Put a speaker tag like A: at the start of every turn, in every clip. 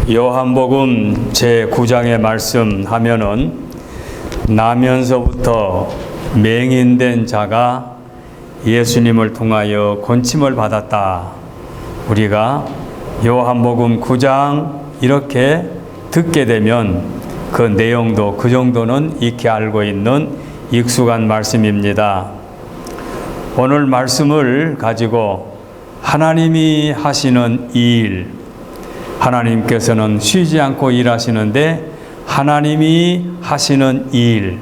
A: 요한복음 제9장의 말씀 하면은 나면서부터 맹인된 자가 예수님을 통하여 곤침을 받았다. 우리가 요한복음 9장 이렇게 듣게 되면 그 내용도 그 정도는 익히 알고 있는 익숙한 말씀입니다. 오늘 말씀을 가지고 하나님이 하시는 일, 하나님께서는 쉬지 않고 일하시는데 하나님이 하시는 일,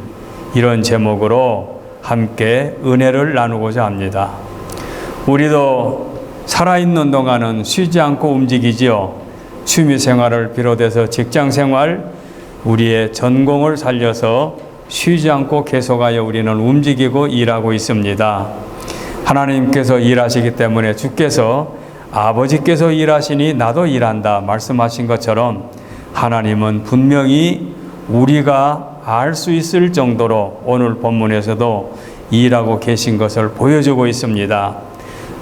A: 이런 제목으로 함께 은혜를 나누고자 합니다. 우리도 살아있는 동안은 쉬지 않고 움직이지요. 취미생활을 비롯해서 직장생활, 우리의 전공을 살려서 쉬지 않고 계속하여 우리는 움직이고 일하고 있습니다. 하나님께서 일하시기 때문에 주께서 아버지께서 일하시니 나도 일한다 말씀하신 것처럼 하나님은 분명히 우리가 알 수 있을 정도로 오늘 본문에서도 일하고 계신 것을 보여주고 있습니다.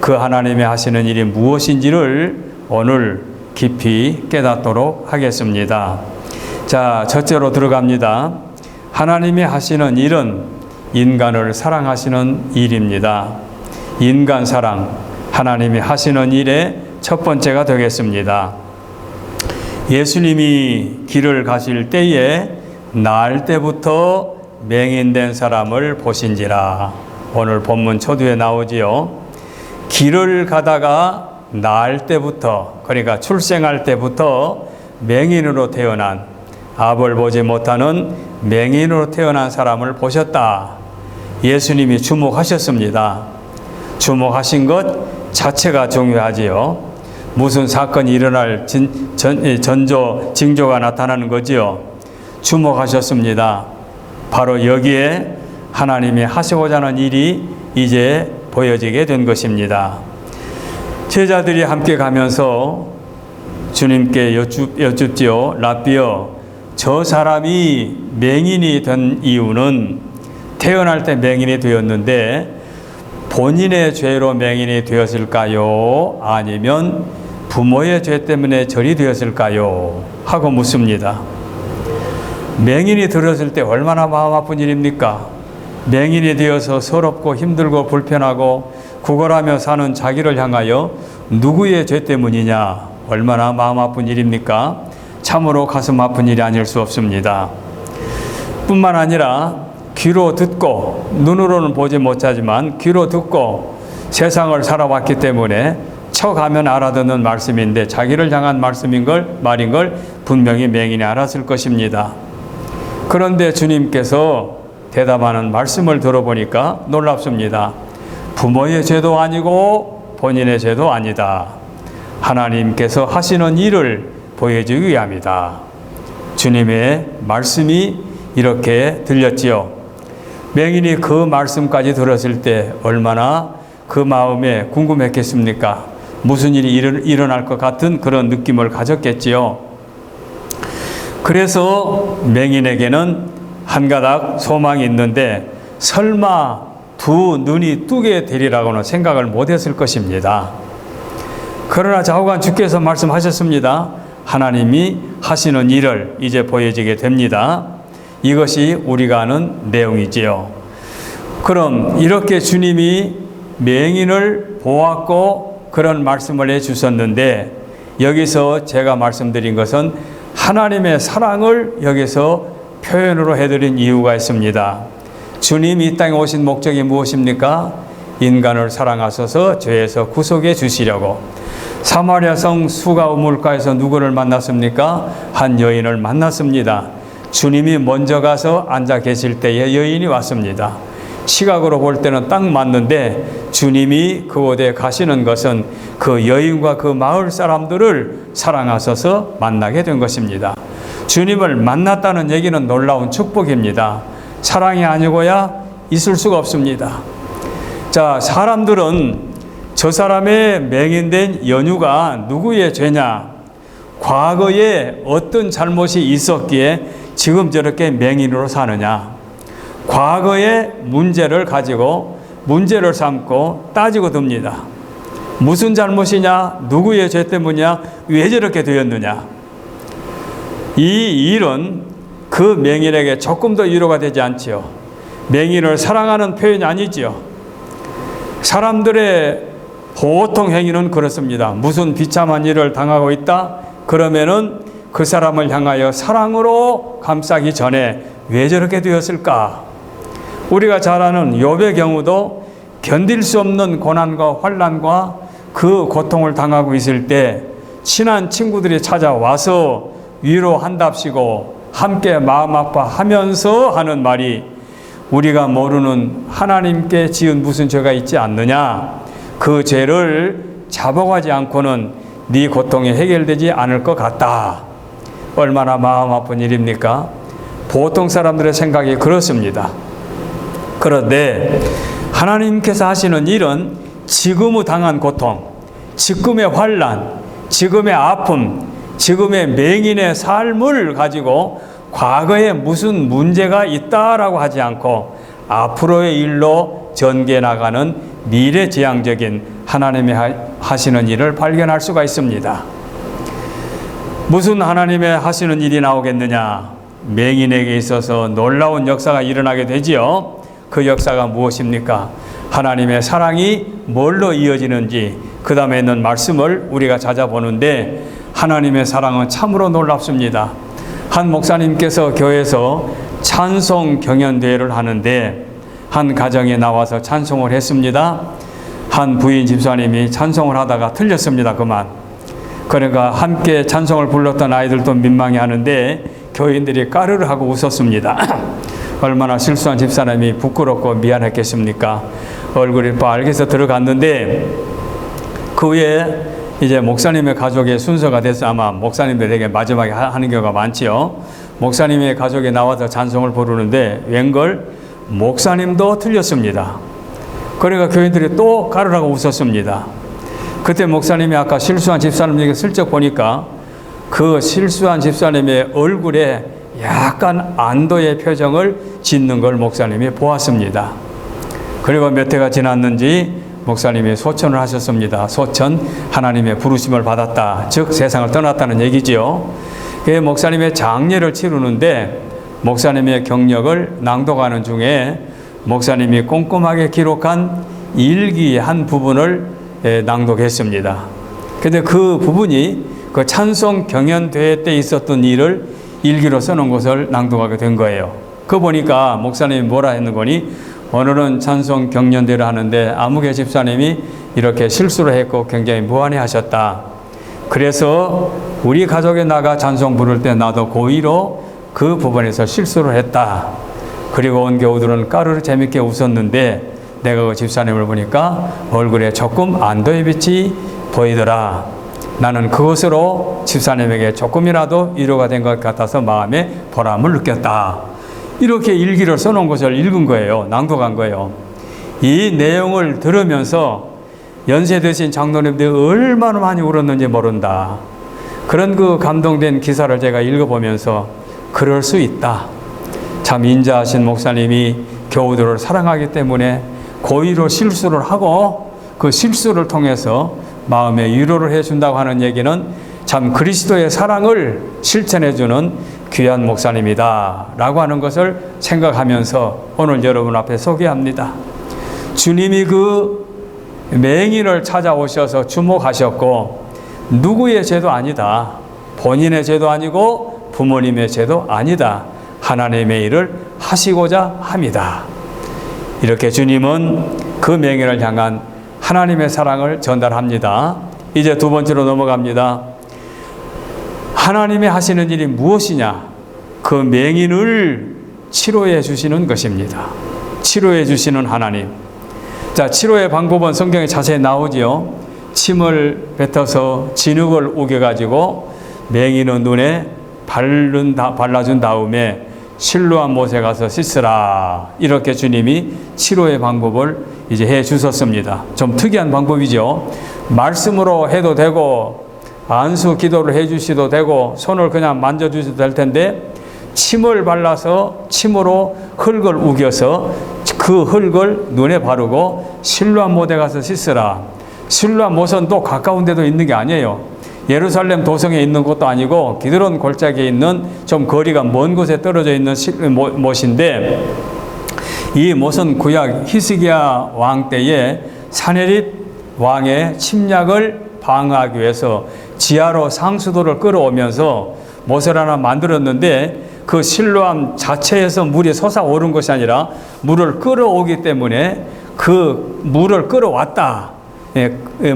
A: 그 하나님이 하시는 일이 무엇인지를 오늘 깊이 깨닫도록 하겠습니다. 자, 첫째로 들어갑니다. 하나님이 하시는 일은 인간을 사랑하시는 일입니다. 인간 사랑, 하나님이 하시는 일의 첫 번째가 되겠습니다. 예수님이 길을 가실 때에 나을 때부터 맹인된 사람을 보신지라. 오늘 본문 초두에 나오지요. 길을 가다가 나을 때부터, 그러니까 출생할 때부터 맹인으로 태어난, 앞을 보지 못하는 맹인으로 태어난 사람을 보셨다. 예수님이 주목하셨습니다. 주목하신 것 자체가 중요하지요. 무슨 사건이 일어날 징조가 나타나는 거지요. 주목하셨습니다. 바로 여기에 하나님이 하시고자 하는 일이 이제 보여지게 된 것입니다. 제자들이 함께 가면서 주님께 여쭙지요. 랍비여, 저 사람이 맹인이 된 이유는 태어날 때 맹인이 되었는데 본인의 죄로 맹인이 되었을까요? 아니면 부모의 죄 때문에 절이 되었을까요? 하고 묻습니다. 맹인이 들었을 때 얼마나 마음 아픈 일입니까? 맹인이 되어서 서럽고 힘들고 불편하고 구걸하며 사는 자기를 향하여 누구의 죄 때문이냐? 얼마나 마음 아픈 일입니까? 참으로 가슴 아픈 일이 아닐 수 없습니다. 뿐만 아니라 귀로 듣고, 눈으로는 보지 못하지만 귀로 듣고 세상을 살아왔기 때문에 척하면 알아듣는 말씀인데 자기를 향한 말인 걸 분명히 맹인이 알았을 것입니다. 그런데 주님께서 대답하는 말씀을 들어보니까 놀랍습니다. 부모의 죄도 아니고 본인의 죄도 아니다. 하나님께서 하시는 일을 보여주기 위함이다. 주님의 말씀이 이렇게 들렸지요. 맹인이 그 말씀까지 들었을 때 얼마나 그 마음에 궁금했겠습니까? 무슨 일이 일어날 것 같은 그런 느낌을 가졌겠지요. 그래서 맹인에게는 한 가닥 소망이 있는데 설마 두 눈이 뜨게 되리라고는 생각을 못했을 것입니다. 그러나 좌우간 주께서 말씀하셨습니다. 하나님이 하시는 일을 이제 보여지게 됩니다. 이것이 우리가 아는 내용이지요. 그럼 이렇게 주님이 맹인을 보았고 그런 말씀을 해주셨는데 여기서 제가 말씀드린 것은 하나님의 사랑을 여기서 표현으로 해드린 이유가 있습니다. 주님이 이 땅에 오신 목적이 무엇입니까? 인간을 사랑하셔서 죄에서 구속해 주시려고. 사마리아 성 수가 우물가에서 누구를 만났습니까? 한 여인을 만났습니다. 주님이 먼저 가서 앉아 계실 때에 여인이 왔습니다. 시각으로 볼 때는 딱 맞는데 주님이 그곳에 가시는 것은 그 여인과 그 마을 사람들을 사랑하셔서 만나게 된 것입니다. 주님을 만났다는 얘기는 놀라운 축복입니다. 사랑이 아니고야 있을 수가 없습니다. 자, 사람들은 저 사람의 맹인된 연유가 누구의 죄냐? 과거에 어떤 잘못이 있었기에 지금 저렇게 맹인으로 사느냐? 과거의 문제를 가지고 문제를 삼고 따지고 듭니다. 무슨 잘못이냐? 누구의 죄 때문이냐? 왜 저렇게 되었느냐? 이 일은 그 맹인에게 조금 더 위로가 되지 않지요. 맹인을 사랑하는 표현이 아니지요. 사람들의 보통 행위는 그렇습니다. 무슨 비참한 일을 당하고 있다? 그러면은 그 사람을 향하여 사랑으로 감싸기 전에 왜 저렇게 되었을까? 우리가 잘 아는 욥의 경우도 견딜 수 없는 고난과 환난과 그 고통을 당하고 있을 때 친한 친구들이 찾아와서 위로한답시고 함께 마음 아파하면서 하는 말이 우리가 모르는 하나님께 지은 무슨 죄가 있지 않느냐? 그 죄를 자복하지 않고는 네 고통이 해결되지 않을 것 같다. 얼마나 마음 아픈 일입니까? 보통 사람들의 생각이 그렇습니다. 그런데 하나님께서 하시는 일은 지금의 당한 고통, 지금의 환난, 지금의 아픔, 지금의 맹인의 삶을 가지고 과거에 무슨 문제가 있다라고 하지 않고 앞으로의 일로 전개해 나가는 미래지향적인 하나님이 하시는 일을 발견할 수가 있습니다. 무슨 하나님의 하시는 일이 나오겠느냐? 맹인에게 있어서 놀라운 역사가 일어나게 되지요. 그 역사가 무엇입니까? 하나님의 사랑이 뭘로 이어지는지 그 다음에 있는 말씀을 우리가 찾아보는데 하나님의 사랑은 참으로 놀랍습니다. 한 목사님께서 교회에서 찬송 경연대회를 하는데 한 가정에 나와서 찬송을 했습니다. 한 부인 집사님이 찬송을 하다가 틀렸습니다. 그만. 그러니까 함께 찬송을 불렀던 아이들도 민망해 하는데 교인들이 까르르 하고 웃었습니다. 얼마나 실수한 집사님이 부끄럽고 미안했겠습니까? 얼굴이 빨개서 들어갔는데 그 후에 이제 목사님의 가족의 순서가 돼서 아마 목사님들에게 마지막에 하는 경우가 많지요. 목사님의 가족이 나와서 찬송을 부르는데 웬걸 목사님도 틀렸습니다. 그러니까 교인들이 또 까르라고 웃었습니다. 그때 목사님이 아까 실수한 집사님에게 슬쩍 보니까 그 실수한 집사님의 얼굴에 약간 안도의 표정을 짓는 걸 목사님이 보았습니다. 그리고 몇 해가 지났는지 목사님이 소천을 하셨습니다. 소천, 하나님의 부르심을 받았다. 즉 세상을 떠났다는 얘기지요. 목사님의 장례를 치르는데 목사님의 경력을 낭독하는 중에 목사님이 꼼꼼하게 기록한 일기의 한 부분을 낭독했습니다. 근데 그 부분이 그 찬송 경연대회 때 있었던 일을 일기로 써놓은 것을 낭독하게 된 거예요. 그거 보니까 목사님이 뭐라 했는 거니? 오늘은 찬송 경연대회를 하는데 아무개 집사님이 이렇게 실수를 했고 굉장히 무안해 하셨다. 그래서 우리 가족에 나가 찬송 부를 때 나도 고의로 그 부분에서 실수를 했다. 그리고 온 교우들은 까르르 재밌게 웃었는데 내가 그 집사님을 보니까 얼굴에 조금 안도의 빛이 보이더라. 나는 그것으로 집사님에게 조금이라도 위로가 된 것 같아서 마음에 보람을 느꼈다. 이렇게 일기를 써놓은 것을 읽은 거예요. 낭독한 거예요. 이 내용을 들으면서 연세 드신 장로님들이 얼마나 많이 울었는지 모른다. 그런 그 감동된 기사를 제가 읽어보면서 그럴 수 있다. 참 인자하신 목사님이 교우들을 사랑하기 때문에 고의로 실수를 하고 그 실수를 통해서 마음에 위로를 해준다고 하는 얘기는 참 그리스도의 사랑을 실천해주는 귀한 목사님이다 라고 하는 것을 생각하면서 오늘 여러분 앞에 소개합니다. 주님이 그 맹인을 찾아오셔서 주목하셨고 누구의 죄도 아니다. 본인의 죄도 아니고 부모님의 죄도 아니다. 하나님의 일을 하시고자 합니다. 이렇게 주님은 그 맹인을 향한 하나님의 사랑을 전달합니다. 이제 두 번째로 넘어갑니다. 하나님이 하시는 일이 무엇이냐? 그 맹인을 치료해 주시는 것입니다. 치료해 주시는 하나님. 자, 치료의 방법은 성경에 자세히 나오지요. 침을 뱉어서 진흙을 우겨가지고 맹인의 눈에 발라준 다음에 실로암 못에 가서 씻으라. 이렇게 주님이 치료의 방법을 이제 해 주셨습니다. 좀 특이한 방법이죠. 말씀으로 해도 되고 안수 기도를 해 주셔도 되고 손을 그냥 만져 주셔도 될 텐데 침을 발라서 침으로 흙을 우겨서 그 흙을 눈에 바르고 실로암 못에 가서 씻으라. 실로암 못은 또 가까운 데도 있는 게 아니에요. 예루살렘 도성에 있는 것도 아니고 기드론 골짜기에 있는 좀 거리가 먼 곳에 떨어져 있는 못인데, 이 못은 구약 히스기야 왕 때에 사네립 왕의 침략을 방어하기 위해서 지하로 상수도를 끌어오면서 못을 하나 만들었는데, 그 실로암 자체에서 물이 솟아오른 것이 아니라 물을 끌어오기 때문에 그 물을 끌어왔다,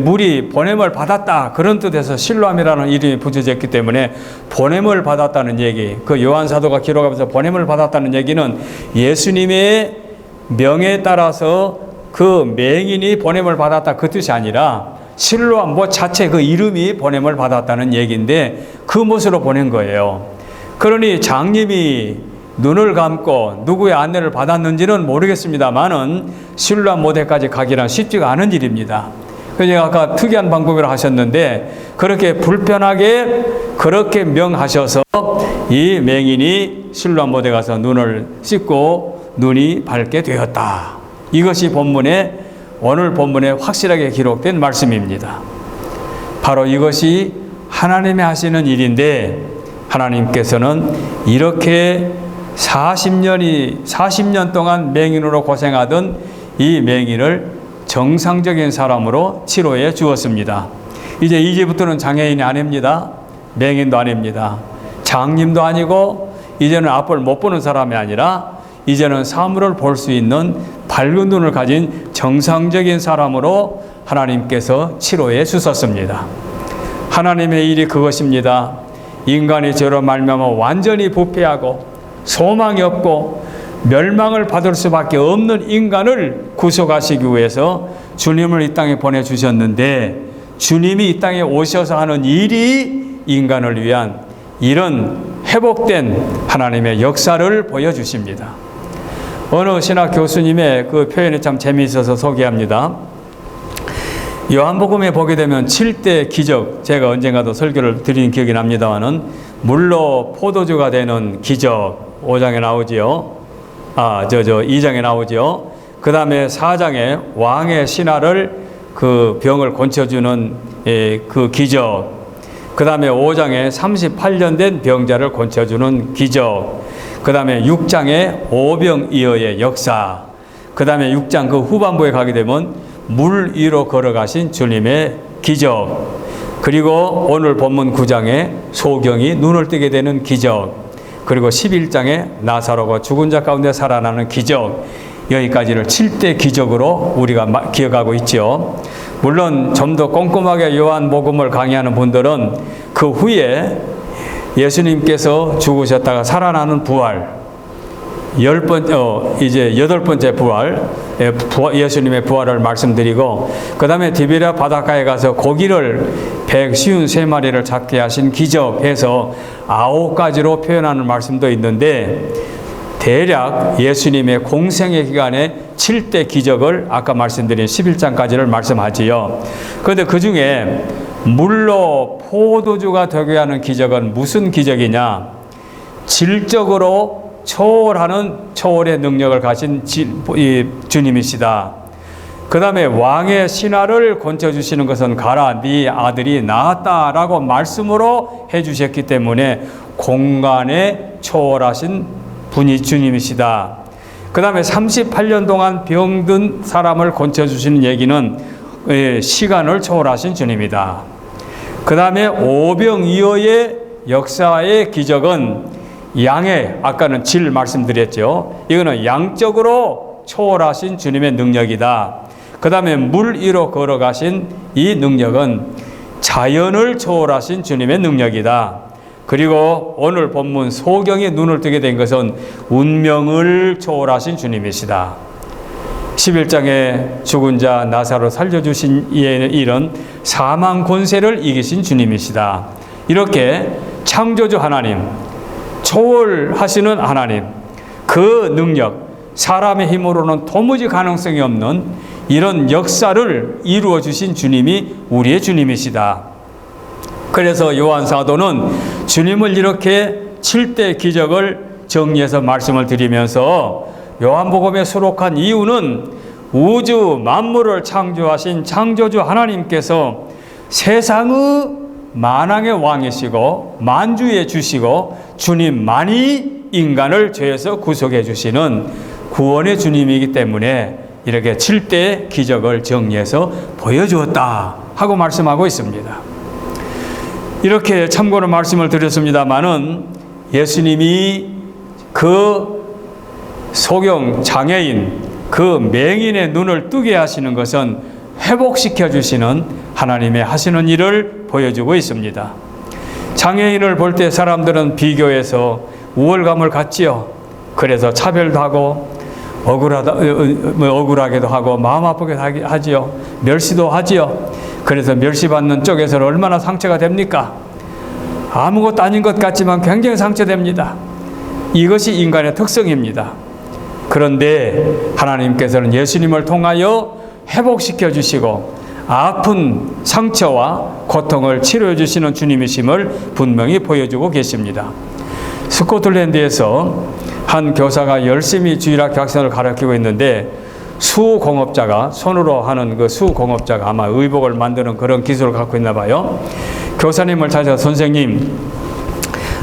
A: 물이 보냄을 받았다, 그런 뜻에서 실로암이라는 이름이 붙여졌기 때문에 보냄을 받았다는 얘기, 그 요한 사도가 기록하면서 보냄을 받았다는 얘기는 예수님의 명에 따라서 그 맹인이 보냄을 받았다, 그 뜻이 아니라 실로암 못 자체 그 이름이 보냄을 받았다는 얘기인데, 그 못으로 보낸 거예요. 그러니 장님이 눈을 감고 누구의 안내를 받았는지는 모르겠습니다만은 실로암 못에까지 가기란 쉽지가 않은 일입니다. 그래서 아까 특이한 방법으로 하셨는데, 그렇게 불편하게 그렇게 명하셔서 이 맹인이 실로암 못에 가서 눈을 씻고 눈이 밝게 되었다. 이것이 오늘 본문에 확실하게 기록된 말씀입니다. 바로 이것이 하나님이 하시는 일인데, 하나님께서는 이렇게 40년 동안 맹인으로 고생하던 이 맹인을 정상적인 사람으로 치료해 주었습니다. 이제부터는 장애인이 아닙니다. 맹인도 아닙니다. 장님도 아니고, 이제는 앞을 못 보는 사람이 아니라 이제는 사물을 볼 수 있는 밝은 눈을 가진 정상적인 사람으로 하나님께서 치료해 주셨습니다. 하나님의 일이 그것입니다. 인간이 저로 말미암아 완전히 부패하고 소망이 없고 멸망을 받을 수밖에 없는 인간을 구속하시기 위해서 주님을 이 땅에 보내주셨는데, 주님이 이 땅에 오셔서 하는 일이 인간을 위한 이런 회복된 하나님의 역사를 보여주십니다. 어느 신학 교수님의 그 표현이 참 재미있어서 소개합니다. 요한복음에 보게 되면 7대 기적, 제가 언젠가도 설교를 드린 기억이 납니다만은, 물로 포도주가 되는 기적 5장에 나오지요. 2장에 나오지요. 그 다음에 4장에 왕의 신하를 그 병을 고쳐주는 그 기적. 그 다음에 5장에 38년 된 병자를 고쳐주는 기적. 그 다음에 6장에 오병이어의 역사. 그 다음에 6장 그 후반부에 가게 되면 물 위로 걸어가신 주님의 기적. 그리고 오늘 본문 9장에 소경이 눈을 뜨게 되는 기적. 그리고 11장에 나사로가 죽은 자 가운데 살아나는 기적. 여기까지를 7대 기적으로 우리가 기억하고 있죠. 물론 좀 더 꼼꼼하게 요한복음을 강의하는 분들은 그 후에 예수님께서 죽으셨다가 살아나는 부활, 이제 8번째 부활, 예수님의 부활을 말씀드리고, 그 다음에 디베랴 바닷가에 가서 고기를 153마리를 잡게 하신 기적해서 9가지로 표현하는 말씀도 있는데, 대략 예수님의 공생의 기간에 7대 기적을 아까 말씀드린 11장까지를 말씀하지요. 그런데 그 중에 물로 포도주가 되게 하는 기적은 무슨 기적이냐? 질적으로 초월하는 초월의 능력을 가진 주님이시다. 그 다음에 왕의 신하를 건져주시는 것은 가라, 네 아들이 나았다라고 말씀으로 해주셨기 때문에 공간에 초월하신 분이 주님이시다. 그 다음에 38년 동안 병든 사람을 건져주시는 얘기는 시간을 초월하신 주님이다. 그 다음에 오병이어의 역사의 기적은 양의, 아까는 질 말씀드렸죠. 이거는 양적으로 초월하신 주님의 능력이다. 그 다음에 물 위로 걸어가신 이 능력은 자연을 초월하신 주님의 능력이다. 그리고 오늘 본문 소경이 눈을 뜨게 된 것은 운명을 초월하신 주님이시다. 11장에 죽은 자 나사로 살려주신 일은 사망 권세를 이기신 주님이시다. 이렇게 창조주 하나님, 초월하시는 하나님, 그 능력, 사람의 힘으로는 도무지 가능성이 없는 이런 역사를 이루어 주신 주님이 우리의 주님이시다. 그래서 요한 사도는 주님을 이렇게 7대 기적을 정리해서 말씀을 드리면서 요한복음에 수록한 이유는 우주 만물을 창조하신 창조주 하나님께서 세상의 만왕의 왕이시고 만주의 주시고 주님만이 인간을 죄에서 구속해 주시는 구원의 주님이기 때문에 이렇게 7대의 기적을 정리해서 보여주었다 하고 말씀하고 있습니다. 이렇게 참고로 말씀을 드렸습니다마는 예수님이 그 소경 장애인 그 맹인의 눈을 뜨게 하시는 것은 회복시켜 주시는 하나님의 하시는 일을 보여주고 있습니다. 장애인을 볼 때 사람들은 비교해서 우월감을 갖지요. 그래서 차별도 하고 억울하게도 하고 마음 아프게 하지요. 멸시도 하지요. 그래서 멸시받는 쪽에서는 얼마나 상처가 됩니까? 아무것도 아닌 것 같지만 굉장히 상처됩니다. 이것이 인간의 특성입니다. 그런데 하나님께서는 예수님을 통하여 회복시켜 주시고 아픈 상처와 고통을 치료해 주시는 주님이심을 분명히 보여주고 계십니다. 스코틀랜드에서 한 교사가 열심히 주일학교 학생을 가르치고 있는데 수공업자가 손으로 하는 그 수공업자가 아마 의복을 만드는 그런 기술을 갖고 있나 봐요. 교사님을 찾아서 선생님,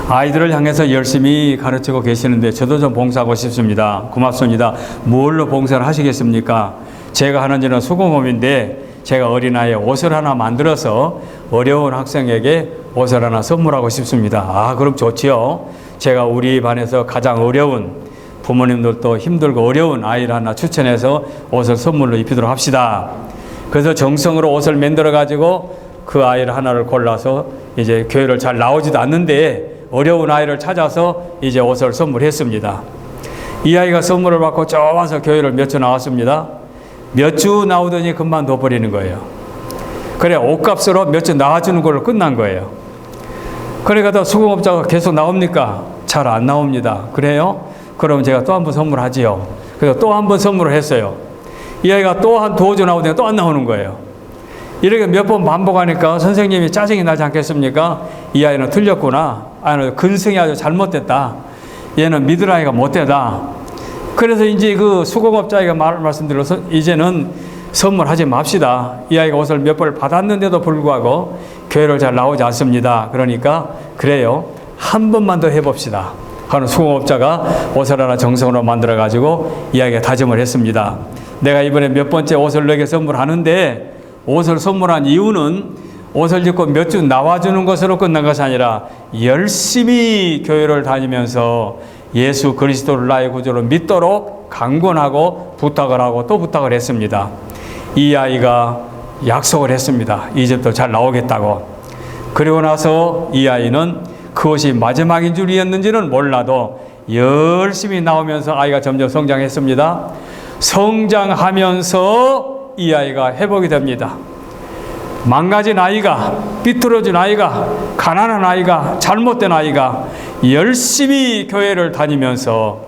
A: 아이들을 향해서 열심히 가르치고 계시는데 저도 좀 봉사하고 싶습니다. 고맙습니다. 뭘로 봉사를 하시겠습니까? 제가 하는 일은 수공업인데 제가 어린아이의 옷을 하나 만들어서 어려운 학생에게 옷을 하나 선물하고 싶습니다. 아, 그럼 좋지요. 제가 우리 반에서 가장 어려운 부모님들도 힘들고 어려운 아이를 하나 추천해서 옷을 선물로 입히도록 합시다. 그래서 정성으로 옷을 만들어 가지고 그 아이를 하나를 골라서 이제 교회를 잘 나오지도 않는데 어려운 아이를 찾아서 이제 옷을 선물했습니다. 이 아이가 선물을 받고 좋아서 교회를 몇 주 나왔습니다. 몇 주 나오더니 금방 둬버리는 거예요. 그래 옷값으로 몇 주 나와주는 걸로 끝난 거예요. 그래가 수공업자가 계속 나옵니까? 잘 안 나옵니다. 그래요? 그럼 제가 또 한 번 선물하지요. 그래서 또 한 번 선물을 했어요. 이 아이가 또 한 두어 주 나오더니 또 안 나오는 거예요. 이렇게 몇 번 반복하니까 선생님이 짜증이 나지 않겠습니까? 이 아이는 틀렸구나. 아이는 근성이 아주 잘못됐다. 얘는 믿을 아이가 못되다. 그래서 이제 그 수공업자에게 말씀드려서 이제는 선물하지 맙시다. 이 아이가 옷을 몇 벌 받았는데도 불구하고 교회를 잘 나오지 않습니다. 그러니까 그래요. 한 번만 더 해봅시다. 하는 수공업자가 옷을 하나 정성으로 만들어가지고 이 아이에게 다짐을 했습니다. 내가 이번에 몇 번째 옷을 너에게 선물하는데 옷을 선물한 이유는 옷을 입고 몇 주 나와주는 것으로 끝난 것이 아니라 열심히 교회를 다니면서 예수 그리스도를 나의 구주로 믿도록 강권하고 부탁을 하고 또 부탁을 했습니다. 이 아이가 약속을 했습니다. 이제부터 잘 나오겠다고. 그리고 나서 이 아이는 그것이 마지막인 줄이었는지는 몰라도 열심히 나오면서 아이가 점점 성장했습니다. 성장하면서 이 아이가 회복이 됩니다. 망가진 아이가, 삐뚤어진 아이가, 가난한 아이가, 잘못된 아이가 열심히 교회를 다니면서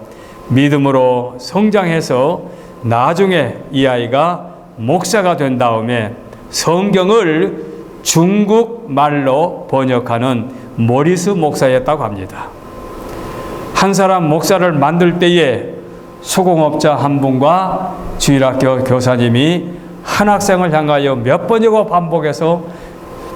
A: 믿음으로 성장해서 나중에 이 아이가 목사가 된 다음에 성경을 중국 말로 번역하는 모리스 목사였다고 합니다. 한 사람 목사를 만들 때에 수공업자 한 분과 주일학교 교사님이 한 학생을 향하여 몇 번이고 반복해서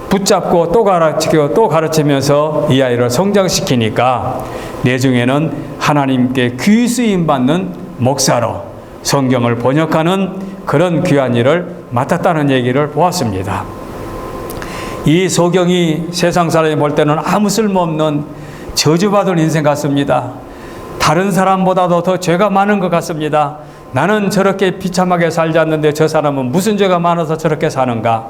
A: 붙잡고 또 가르치고 또 가르치면서 이 아이를 성장시키니까 내중에는 하나님께 귀 쓰임 받는 목사로 성경을 번역하는 그런 귀한 일을 맡았다는 얘기를 보았습니다. 이 소경이 세상 사람이 볼 때는 아무 쓸모없는 저주받은 인생 같습니다. 다른 사람보다도 더 죄가 많은 것 같습니다. 나는 저렇게 비참하게 살지 않는데 저 사람은 무슨 죄가 많아서 저렇게 사는가.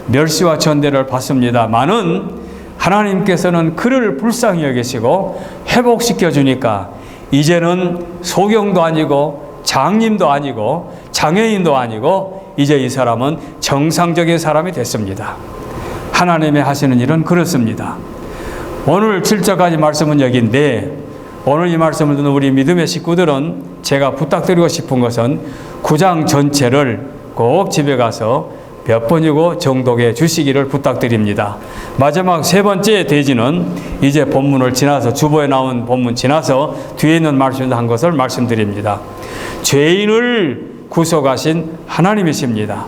A: 멸시와 전대를 받습니다만은 하나님께서는 그를 불쌍히 여기시고 회복시켜 주니까 이제는 소경도 아니고 장님도 아니고 장애인도 아니고 이제 이 사람은 정상적인 사람이 됐습니다. 하나님의 하시는 일은 그렇습니다. 오늘 7절까지 말씀은 여기인데 오늘 이 말씀을 듣는 우리 믿음의 식구들은 제가 부탁드리고 싶은 것은 9장 전체를 꼭 집에 가서 몇 번이고 정독해 주시기를 부탁드립니다. 마지막 세 번째 대지는 이제 본문을 지나서 주보에 나온 본문 지나서 뒤에 있는 말씀을 한 것을 말씀드립니다. 죄인을 구속하신 하나님이십니다.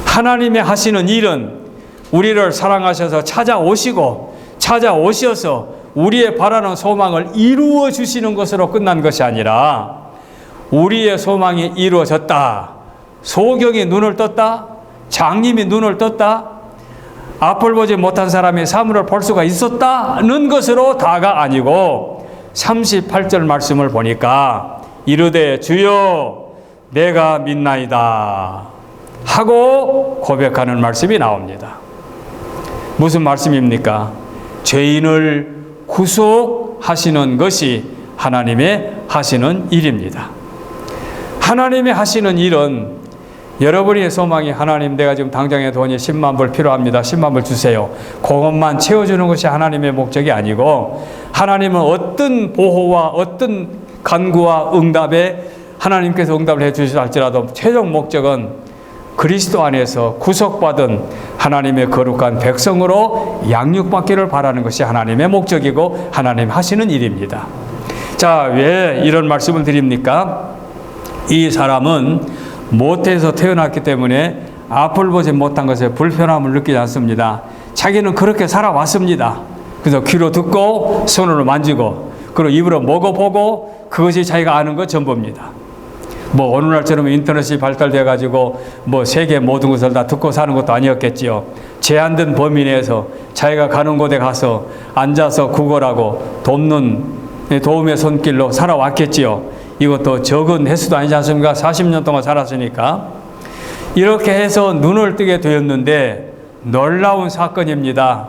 A: 하나님의 하시는 일은 우리를 사랑하셔서 찾아오셔서 우리의 바라는 소망을 이루어 주시는 것으로 끝난 것이 아니라 우리의 소망이 이루어졌다. 소경이 눈을 떴다. 장님이 눈을 떴다. 앞을 보지 못한 사람이 사물을 볼 수가 있었다는 것으로 다가 아니고 38절 말씀을 보니까 이르되 주여 내가 믿나이다 하고 고백하는 말씀이 나옵니다. 무슨 말씀입니까? 죄인을 구속하시는 것이 하나님의 하시는 일입니다. 하나님의 하시는 일은 여러분의 소망이 하나님 내가 지금 당장에 돈이 10만 불 필요합니다. 10만 불 주세요. 그것만 채워주는 것이 하나님의 목적이 아니고 하나님은 어떤 보호와 어떤 간구와 응답에 하나님께서 응답을 해주시다 할지라도 최종 목적은 그리스도 안에서 구속받은 하나님의 거룩한 백성으로 양육받기를 바라는 것이 하나님의 목적이고 하나님 하시는 일입니다. 자, 왜 이런 말씀을 드립니까? 이 사람은 모태에서 태어났기 때문에 앞을 보지 못한 것에 불편함을 느끼지 않습니다. 자기는 그렇게 살아왔습니다. 그래서 귀로 듣고 손으로 만지고 그리고 입으로 먹어보고 그것이 자기가 아는 것 전부입니다. 뭐 오늘날처럼 인터넷이 발달돼 가지고 뭐 세계 모든 것을 다 듣고 사는 것도 아니었겠지요. 제한된 범위 내에서 자기가 가는 곳에 가서 앉아서 구걸하고 도움의 손길로 살아왔겠지요. 이것도 적은 횟수도 아니지 않습니까? 40년 동안 살았으니까. 이렇게 해서 눈을 뜨게 되었는데 놀라운 사건입니다.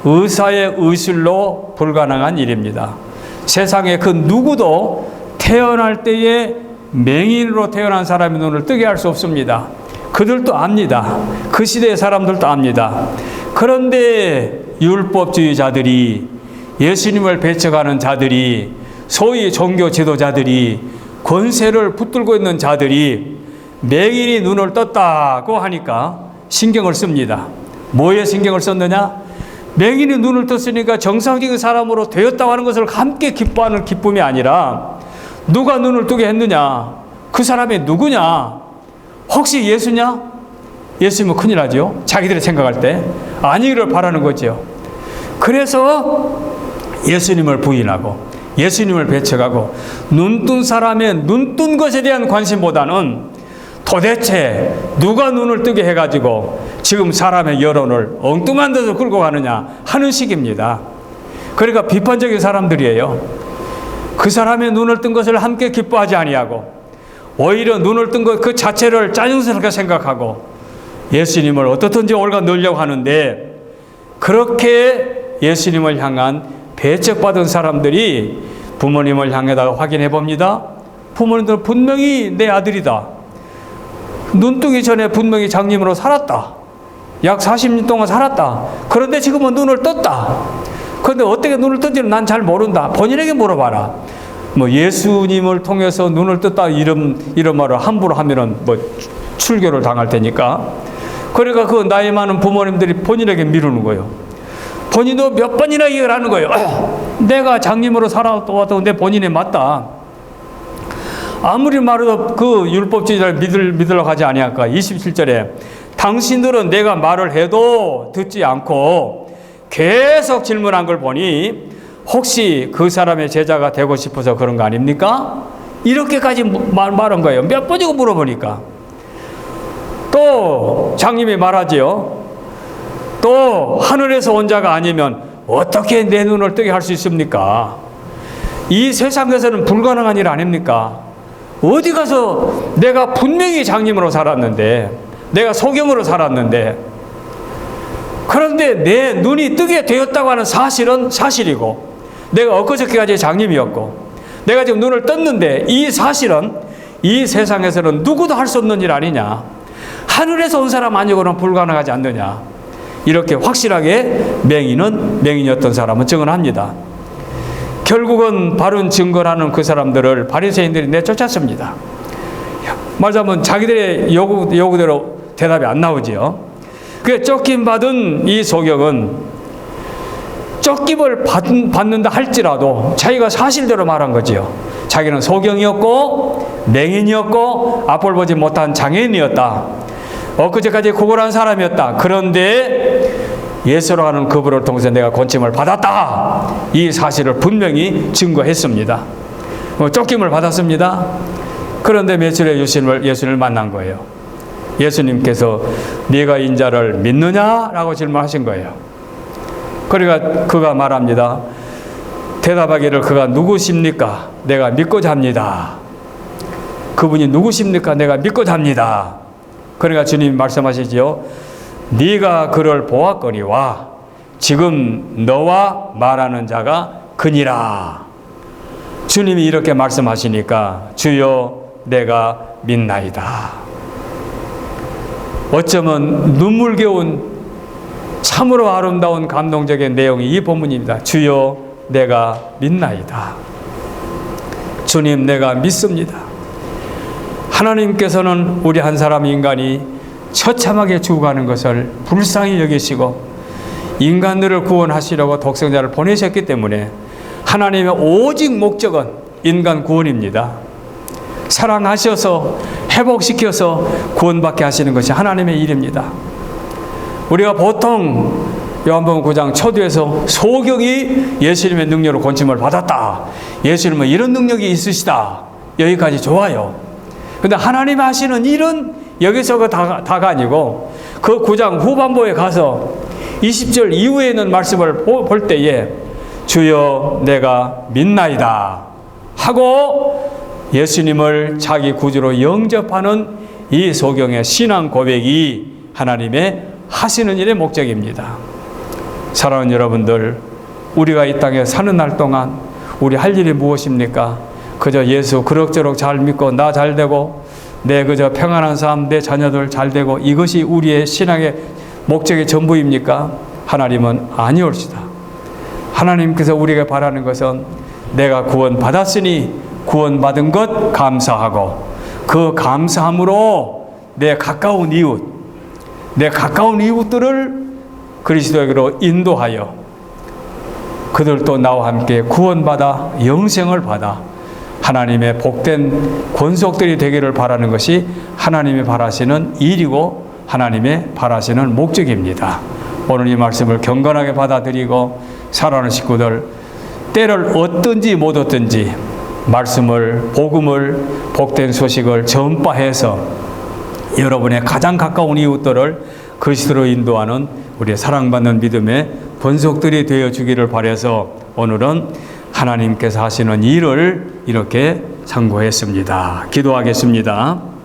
A: 의사의 의술로 불가능한 일입니다. 세상에 그 누구도 태어날 때에 맹인으로 태어난 사람의 눈을 뜨게 할 수 없습니다. 그들도 압니다. 그 시대의 사람들도 압니다. 그런데 율법주의자들이, 예수님을 배척하는 자들이, 소위 종교 지도자들이, 권세를 붙들고 있는 자들이 맹인이 눈을 떴다고 하니까 신경을 씁니다. 뭐에 신경을 썼느냐? 맹인이 눈을 떴으니까 정상적인 사람으로 되었다고 하는 것을 함께 기뻐하는 기쁨이 아니라 누가 눈을 뜨게 했느냐? 그 사람이 누구냐? 혹시 예수냐? 예수면 큰일 나죠. 자기들이 생각할 때 아니기를 바라는 거죠. 그래서 예수님을 부인하고 예수님을 배척하고 눈뜬 사람의 눈뜬 것에 대한 관심보다는 도대체 누가 눈을 뜨게 해가지고 지금 사람의 여론을 엉뚱한 데서 끌고 가느냐 하는 식입니다. 그러니까 비판적인 사람들이에요. 그 사람의 눈을 뜬 것을 함께 기뻐하지 아니하고 오히려 눈을 뜬 것 그 자체를 짜증스럽게 생각하고 예수님을 어떻든지 올가 넣으려고 하는데 그렇게 예수님을 향한 배척받은 사람들이 부모님을 향해다가 확인해 봅니다. 부모님들은 분명히 내 아들이다. 눈 뜨기 전에 분명히 장님으로 살았다. 약 40년 동안 살았다. 그런데 지금은 눈을 떴다. 그런데 어떻게 눈을 떴는지는 난 잘 모른다. 본인에게 물어봐라. 뭐 예수님을 통해서 눈을 떴다 이런 말을 함부로 하면은 뭐 출교를 당할 테니까. 그러니까 그 나이 많은 부모님들이 본인에게 미루는 거예요. 본인도 몇 번이나 얘기를 하는 거예요. 내가 장님으로 살아왔던데 본인이 맞다. 아무리 말해도 그 율법주의자를 믿으려고 하지 아니할까. 27절에 당신들은 내가 말을 해도 듣지 않고 계속 질문한 걸 보니 혹시 그 사람의 제자가 되고 싶어서 그런 거 아닙니까? 이렇게까지 말한 거예요. 몇 번이고 물어보니까. 또 장님이 말하지요. 또 하늘에서 온 자가 아니면 어떻게 내 눈을 뜨게 할 수 있습니까? 이 세상에서는 불가능한 일 아닙니까? 어디 가서 내가 분명히 장님으로 살았는데 내가 소경으로 살았는데 그런데 내 눈이 뜨게 되었다고 하는 사실은 사실이고 내가 엊그저께까지 장님이었고 내가 지금 눈을 떴는데 이 사실은 이 세상에서는 누구도 할 수 없는 일 아니냐? 하늘에서 온 사람 아니고는 불가능하지 않느냐? 이렇게 확실하게 맹인이었던 사람은 증언합니다. 결국은 바른 증거라는 그 사람들을 바리새인들이 내쫓았습니다. 말하자면 자기들의 요구대로 대답이 안 나오지요. 그 쫓김받은 이 소경은 쫓김을 받는다 할지라도 자기가 사실대로 말한 거지요. 자기는 소경이었고 맹인이었고 앞을 보지 못한 장애인이었다. 엊그제까지 구걸한 사람이었다. 그런데 예수로 하는 그분을 통해서 내가 권침을 받았다. 이 사실을 분명히 증거했습니다. 쫓김을 받았습니다. 그런데 며칠 후에 예수님을 만난 거예요. 예수님께서 네가 인자를 믿느냐라고 질문하신 거예요. 그러니까 그가 말합니다. 대답하기를 그가 누구십니까? 내가 믿고자 합니다. 그분이 누구십니까? 내가 믿고자 합니다. 그러니까 주님이 말씀하시지요. 네가 그를 보았거니와 지금 너와 말하는 자가 그니라. 주님이 이렇게 말씀하시니까 주여 내가 믿나이다. 어쩌면 눈물겨운 참으로 아름다운 감동적인 내용이 이 본문입니다. 주여 내가 믿나이다. 주님 내가 믿습니다. 하나님께서는 우리 한 사람 인간이 처참하게 죽어가는 것을 불쌍히 여기시고 인간들을 구원하시려고 독생자를 보내셨기 때문에 하나님의 오직 목적은 인간 구원입니다. 사랑하셔서 회복시켜서 구원받게 하시는 것이 하나님의 일입니다. 우리가 보통 요한복음 9장 초두에서 소경이 예수님의 능력으로 권침을 받았다. 예수님은 이런 능력이 있으시다. 여기까지 좋아요. 근데 하나님이 하시는 일은 여기서 다가 아니고 그 9장 후반부에 가서 20절 이후에 있는 말씀을 볼 때에 주여 내가 믿나이다 하고 예수님을 자기 구주로 영접하는 이 소경의 신앙 고백이 하나님의 하시는 일의 목적입니다. 사랑하는 여러분들, 우리가 이 땅에 사는 날 동안 우리 할 일이 무엇입니까? 그저 예수 그럭저럭 잘 믿고 나 잘 되고 내 그저 평안한 삶, 내 자녀들 잘 되고 이것이 우리의 신앙의 목적의 전부입니까? 하나님은 아니올시다. 하나님께서 우리에게 바라는 것은 내가 구원받았으니 구원받은 것 감사하고 그 감사함으로 내 가까운 이웃들을 그리스도에게로 인도하여 그들도 나와 함께 구원받아 영생을 받아 하나님의 복된 권속들이 되기를 바라는 것이 하나님이 바라시는 일이고 하나님의 바라시는 목적입니다. 오늘 이 말씀을 경건하게 받아들이고 살아가는 식구들, 때를 얻든지 못 얻든지 말씀을, 복음을, 복된 소식을 전파해서 여러분의 가장 가까운 이웃들을 그리스도로 인도하는 우리의 사랑받는 믿음의 권속들이 되어 주기를 바라서 오늘은 하나님께서 하시는 일을 이렇게 상고했습니다. 기도하겠습니다.